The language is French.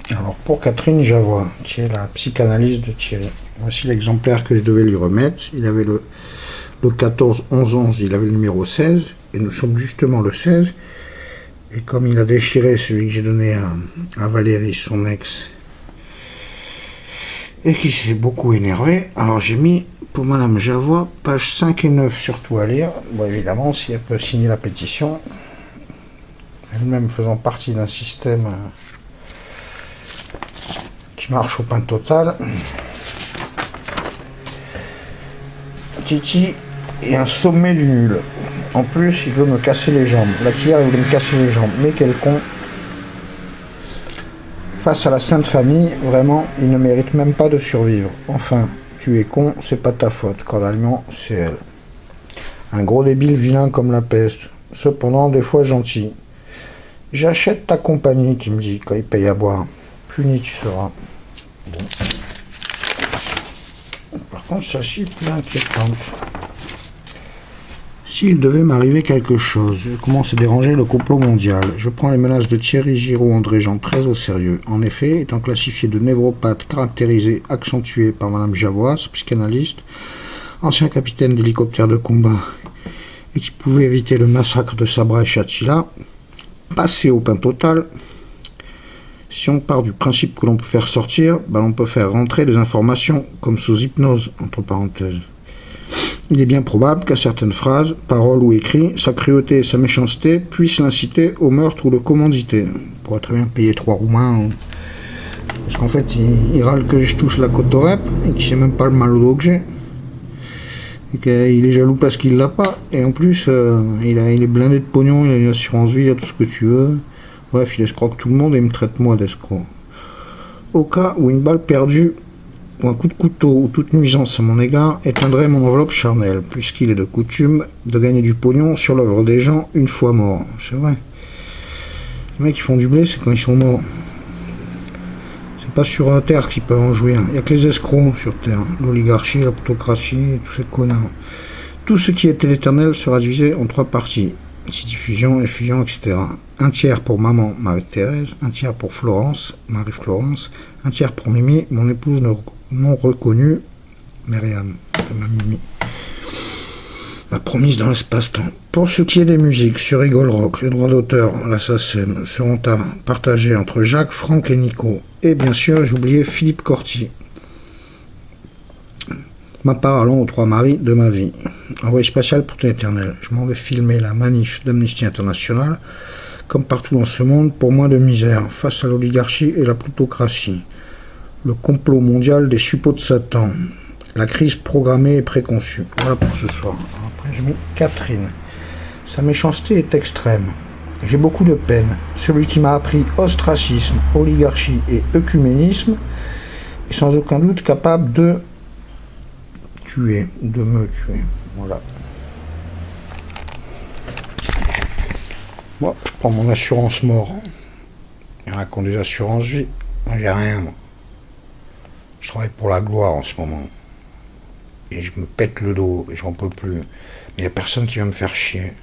Alors pour Catherine Javois, qui est la psychanalyste de Thierry, voici l'exemplaire que je devais lui remettre. Il avait le 14-11-11, il avait le numéro 16, et nous sommes justement le 16. Et comme il a déchiré celui que j'ai donné à Valérie, son ex, et qui s'est beaucoup énervé, alors j'ai mis pour Madame Javois, pages 5 et 9 surtout à lire. Bon, évidemment, si elle peut signer la pétition, elle-même faisant partie d'un système qui marche au pain total. Titi est un sommet du nul. En plus, il veut me casser les jambes. La cuillère, il voulait me casser les jambes. Mais quel con. Face à la Sainte Famille, vraiment, il ne mérite même pas de survivre. Enfin, tu es con, c'est pas ta faute. Cordalement, c'est elle. Un gros débile vilain comme la peste. Cependant, des fois gentil. J'achète ta compagnie, qui me dit, quand il paye à boire. Puni tu seras. Bon. Par contre, celle-ci est plus inquiétante. S'il devait m'arriver quelque chose, je commence à déranger le complot mondial. Je prends les menaces de Thierry Giraud-André Jean très au sérieux. En effet, étant classifié de névropathe caractérisé, accentué par Madame Javois, psychanalyste, ancien capitaine d'hélicoptère de combat, et qui pouvait éviter le massacre de Sabra et Chatchila, passé au pain total. Si on part du principe que l'on peut faire sortir, on peut faire rentrer des informations, comme sous hypnose, entre parenthèses. Il est bien probable qu'à certaines phrases, paroles ou écrits, sa cruauté et sa méchanceté puissent l'inciter au meurtre ou le commanditer. On pourrait très bien payer 3 Roumains. Parce qu'en fait, il râle que je touche la côte au rep et qu'il sait même pas le mal au dos que j'ai. Et qu'il est jaloux parce qu'il l'a pas. Et en plus, il est blindé de pognon, il a une assurance vie, il a tout ce que tu veux. Bref, il escroque tout le monde et il me traite moi d'escroc. Au cas où une balle perdue ou un coup de couteau ou toute nuisance à mon égard éteindrait mon enveloppe charnelle, puisqu'il est de coutume de gagner du pognon sur l'œuvre des gens une fois morts. C'est vrai. Les mecs qui font du blé, c'est quand ils sont morts. C'est pas sur Terre qu'ils peuvent en jouir. Il n'y a que les escrocs sur Terre. L'oligarchie, la plutocratie, tous ces connards. Tout ce qui était l'éternel sera divisé en 3 parties. Diffusion, effusion, etc. Un tiers pour maman, Marie-Thérèse, un tiers pour Florence, Marie-Florence, un tiers pour Mimi, mon épouse non reconnue, Myriam, ma Mimi. Ma promise dans l'espace-temps. Pour ce qui est des musiques, sur Rigol Rock, les droits d'auteur, la SACEM, seront à partager entre Jacques, Franck et Nico. Et bien sûr, j'ai oublié Philippe Corti. Ma part allant aux 3 maris de ma vie. Envoyé spatial pour tout éternel. Je m'en vais filmer la manif d'Amnesty International, comme partout dans ce monde, pour moins de misère, face à l'oligarchie et la plutocratie. Le complot mondial des suppôts de Satan. La crise programmée et préconçue. Voilà pour ce soir. Après, je mets Catherine. Sa méchanceté est extrême. J'ai beaucoup de peine. Celui qui m'a appris ostracisme, oligarchie et œcuménisme est sans aucun doute capable de me tuer. Voilà. Moi, je prends mon assurance mort. Il y en a qui ont des assurances vie. Moi, j'ai rien, moi. Je travaille pour la gloire en ce moment. Et je me pète le dos, et j'en peux plus. Mais il n'y a personne qui va me faire chier.